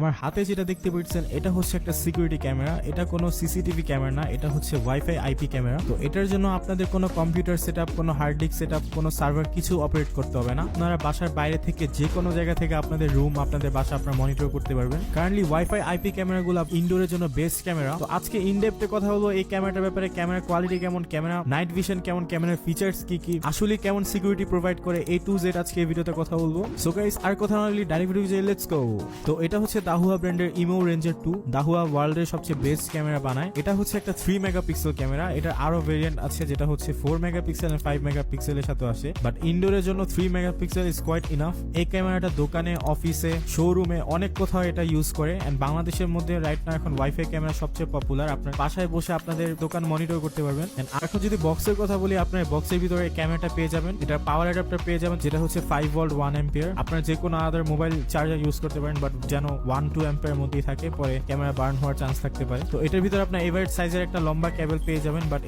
আমার হাতে যেটা দেখতে পাচ্ছেন এটা হচ্ছে একটা সিকিউরিটি ক্যামেরা। এটা কোনো সিসিটিভি ক্যামেরা না, এটা হচ্ছে ওয়াইফাই আইপি ক্যামেরা। তো এটার জন্য আপনাদের কোনো কম্পিউটার সেটআপ, কোনো হার্ড ডিস্ক সেটআপ, কোনো সার্ভার কিছু অপারেট করতে হবে না। আপনারা বাসার বাইরে থেকে যে কোনো জায়গা থেকে আপনাদের রুম, আপনাদের বাসা আপনারা মনিটর করতে পারবেন। কারেন্টলি ওয়াইফাই আইপি ক্যামেরাগুলো ইনডোরের জন্য বেস্ট ক্যামেরা। তো আজকে ইনডেপথে কথা হলো এই ক্যামেরাটার ব্যাপারে, ক্যামেরা কোয়ালিটি কেমন, ক্যামেরা নাইট ভিশন কেমন, ক্যামেরার ফিচার্স কি কি, আসলে কেমন সিকিউরিটি প্রোভাইড করে, A to Z আজকে এই ভিডিওতে কথা বলবো। সো গাইস আর কথা না বলি ডাইরেক্ট ভিডিও লেটস গো। তো এটা হচ্ছে দাহুয়া ব্র্যান্ডের ইমো রেঞ্জার 2। দাহুয়া ওয়ার্ল্ডের সবচেয়ে বেস্ট ক্যামেরা বানায়। এটা হচ্ছে একটা 3 মেগাপিক্সেল ক্যামেরা। এটা আরো ভেরিয়েন্ট আছে যেটা হচ্ছে 4 মেগাপিক্সেল এন্ড 5 মেগাপিক্সেলের সাথে আসে, বাট ইনডোরের জন্য 3 মেগাপিক্সেল ইজ কোয়াইট ইনাফ। এই ক্যামেরাটা দোকানে, অফিসে, শোরুমে অনেক কোথাও এটা ইউজ করে। এন্ড বাংলাদেশের মধ্যে রাইট নাও এখন ওয়াইফাই ক্যামেরা সবচেয়ে পপুলার। আপনার বাসায় বসে আপনাদের দোকান মনিটর করতে পারবেন। এন্ড আর এখন যদি বক্সের কথা বলি, আপনার বক্সের ভিতরে এই ক্যামেরাটা পেয়ে যাবেন। এটা পাওয়ার অ্যাডাপ্টার পেয়ে যাবেন যেটা হচ্ছে 5 ভোল্ট 1 অ্যাম্পিয়ার। আপনার যে কোনো আদার মোবাইল চার্জার ইউজ করতে পারেন, বাট যেন 1-2 অ্যাম্পিয়ার মধ্যেই থাকে, পরে ক্যামেরা বার্ন হওয়ার চান্স থাকতে পারে। তো এটার ভিতরে আপনার এভারেজ সাইজের একটা লম্বা কেবল পেয়ে যাবেন, বাট